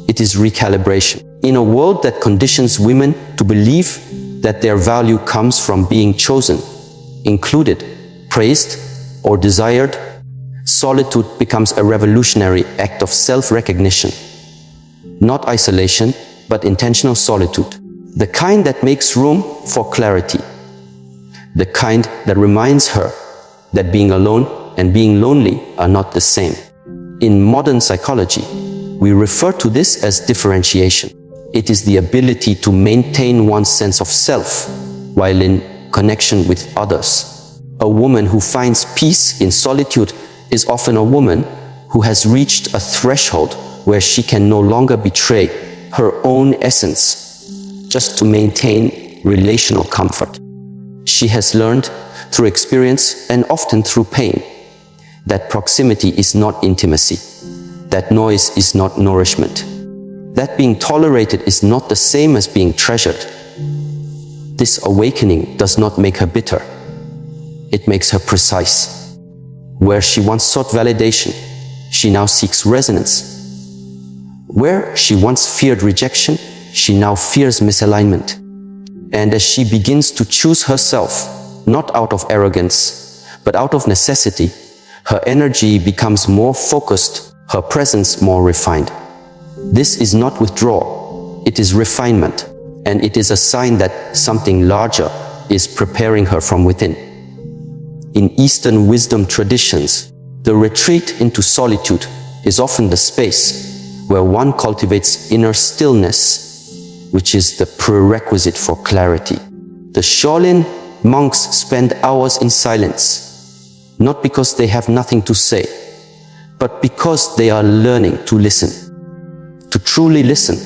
It is recalibration. In a world that conditions women to believe that their value comes from being chosen, included, praised, or desired, solitude becomes a revolutionary act of self-recognition. Not isolation, but intentional solitude. The kind that makes room for clarity. The kind that reminds her that being alone and being lonely are not the same. In modern psychology, we refer to this as differentiation. It is the ability to maintain one's sense of self while in connection with others. A woman who finds peace in solitude is often a woman who has reached a threshold where she can no longer betray her own essence just to maintain relational comfort. She has learned through experience and often through pain that proximity is not intimacy, that noise is not nourishment, that being tolerated is not the same as being treasured. This awakening does not make her bitter. It makes her precise. Where she once sought validation, she now seeks resonance. Where she once feared rejection, she now fears misalignment. And as she begins to choose herself, not out of arrogance, but out of necessity, Her energy becomes more focused, her presence more refined. This is not withdrawal, it is refinement, and it is a sign that something larger is preparing her from within. In Eastern wisdom traditions, the retreat into solitude is often the space where one cultivates inner stillness, which is the prerequisite for clarity. The Shaolin monks spend hours in silence, not because they have nothing to say, but because they are learning to listen. To truly listen,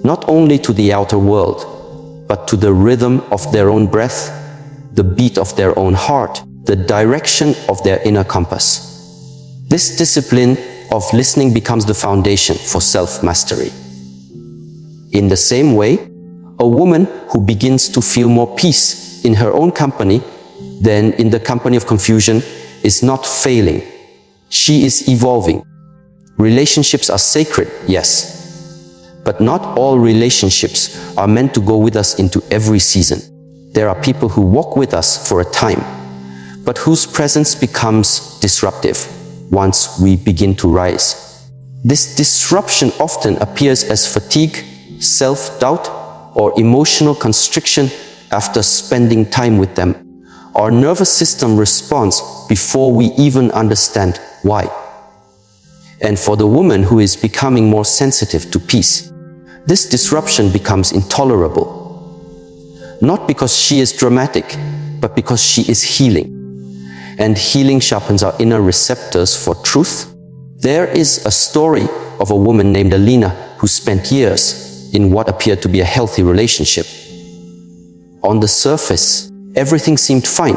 not only to the outer world, but to the rhythm of their own breath, the beat of their own heart, the direction of their inner compass. This discipline of listening becomes the foundation for self-mastery. In the same way, a woman who begins to feel more peace in her own company than in the company of confusion is not failing. She is evolving. Relationships are sacred, yes, but not all relationships are meant to go with us into every season. There are people who walk with us for a time, but whose presence becomes disruptive once we begin to rise. This disruption often appears as fatigue, self-doubt, or emotional constriction after spending time with them. Our nervous system responds before we even understand why. And for the woman who is becoming more sensitive to peace, this disruption becomes intolerable. Not because she is dramatic, but because she is healing. And healing sharpens our inner receptors for truth. There is a story of a woman named Alina who spent years in what appeared to be a healthy relationship. On the surface, everything seemed fine.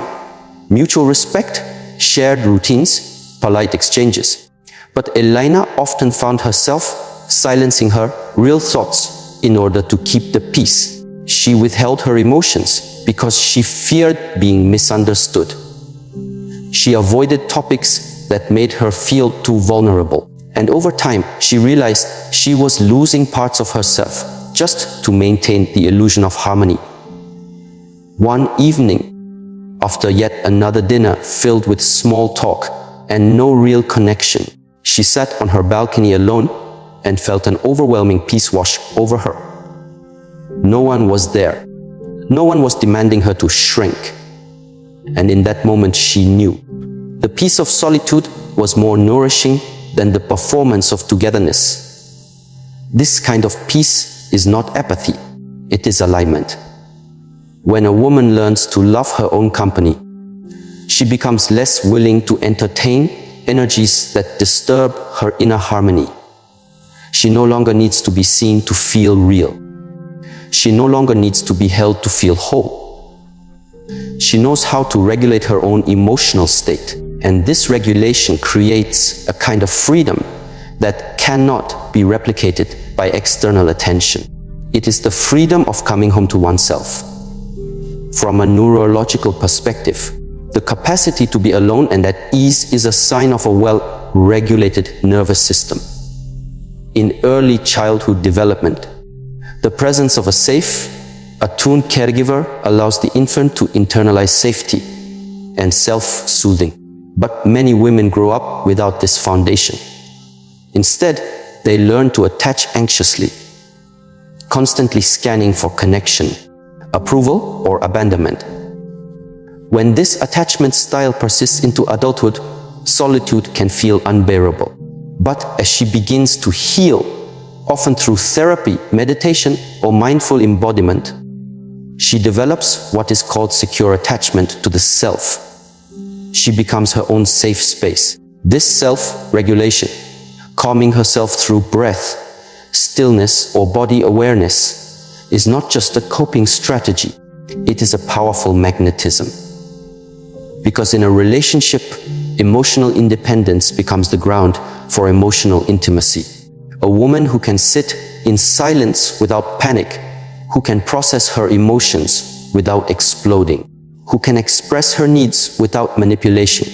Mutual respect, shared routines, polite exchanges. But Elena often found herself silencing her real thoughts in order to keep the peace. She withheld her emotions because she feared being misunderstood. She avoided topics that made her feel too vulnerable. And over time, she realized she was losing parts of herself just to maintain the illusion of harmony. One evening, after yet another dinner filled with small talk and no real connection, she sat on her balcony alone and felt an overwhelming peace wash over her. No one was there. No one was demanding her to shrink. And in that moment, she knew the peace of solitude was more nourishing than the performance of togetherness. This kind of peace is not apathy, it is alignment. When a woman learns to love her own company, she becomes less willing to entertain energies that disturb her inner harmony. She no longer needs to be seen to feel real. She no longer needs to be held to feel whole. She knows how to regulate her own emotional state. And this regulation creates a kind of freedom that cannot be replicated by external attention. It is the freedom of coming home to oneself. From a neurological perspective, the capacity to be alone and at ease is a sign of a well-regulated nervous system. In early childhood development, the presence of a safe, attuned caregiver allows the infant to internalize safety and self-soothing. But many women grow up without this foundation. Instead, they learn to attach anxiously, constantly scanning for connection, approval, or abandonment. When this attachment style persists into adulthood, solitude can feel unbearable. But as she begins to heal, often through therapy, meditation, or mindful embodiment, she develops what is called secure attachment to the self. She becomes her own safe space. This self-regulation, calming herself through breath, stillness, or body awareness, is not just a coping strategy. It is a powerful magnetism. Because in a relationship, emotional independence becomes the ground for emotional intimacy. A woman who can sit in silence without panic, who can process her emotions without exploding, who can express her needs without manipulation.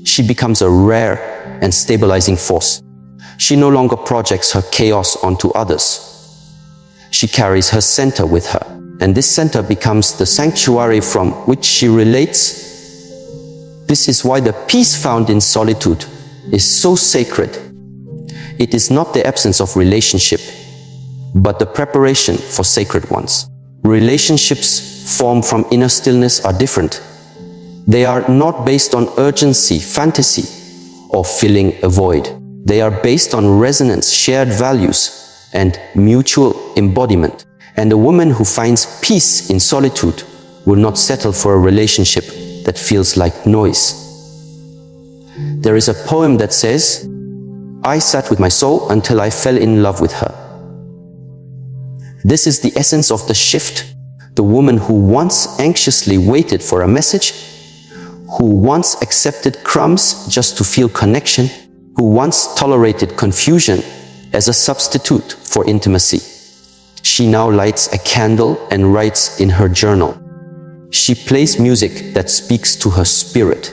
She becomes a rare and stabilizing force. She no longer projects her chaos onto others. She carries her center with her, and this center becomes the sanctuary from which she relates This is why the peace found in solitude is so sacred. It is not the absence of relationship, but the preparation for sacred ones. Relationships formed from inner stillness are different. They are not based on urgency, fantasy, or filling a void. They are based on resonance, shared values, and mutual embodiment. And a woman who finds peace in solitude will not settle for a relationship that feels like noise. There is a poem that says, "I sat with my soul until I fell in love with her." This is the essence of the shift. The woman who once anxiously waited for a message, who once accepted crumbs just to feel connection, who once tolerated confusion as a substitute for intimacy. She now lights a candle and writes in her journal. She plays music that speaks to her spirit.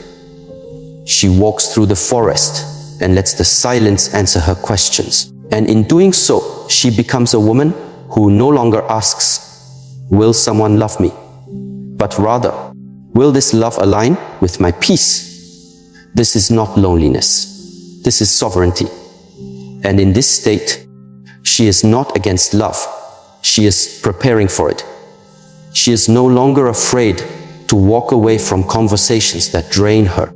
She walks through the forest and lets the silence answer her questions. And in doing so, she becomes a woman who no longer asks, "Will someone love me?" but rather, "Will this love align with my peace?" This is not loneliness. This is sovereignty. And in this state, she is not against love. She is preparing for it. She is no longer afraid to walk away from conversations that drain her.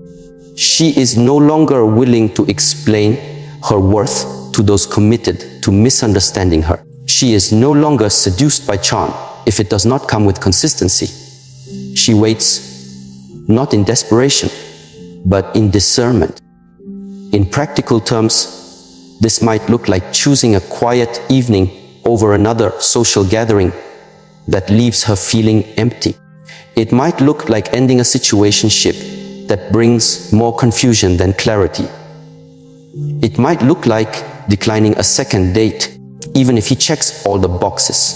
She is no longer willing to explain her worth to those committed to misunderstanding her. She is no longer seduced by charm if it does not come with consistency. She waits not in desperation, but in discernment. In practical terms, this might look like choosing a quiet evening over another social gathering that leaves her feeling empty. It might look like ending a situationship that brings more confusion than clarity. It might look like declining a second date, even if he checks all the boxes,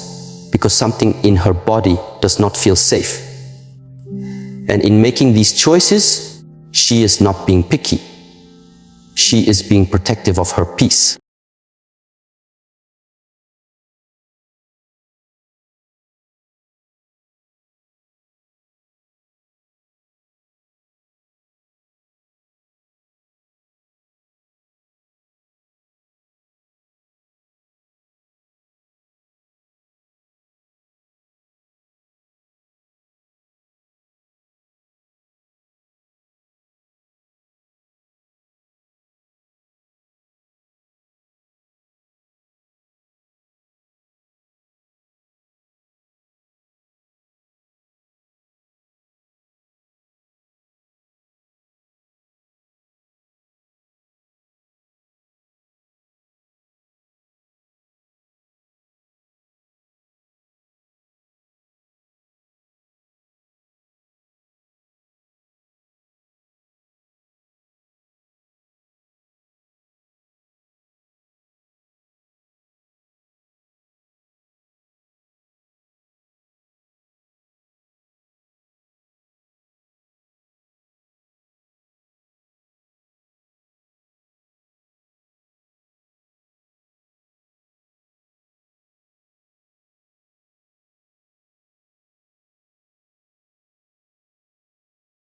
because something in her body does not feel safe. And in making these choices, she is not being picky. She is being protective of her peace.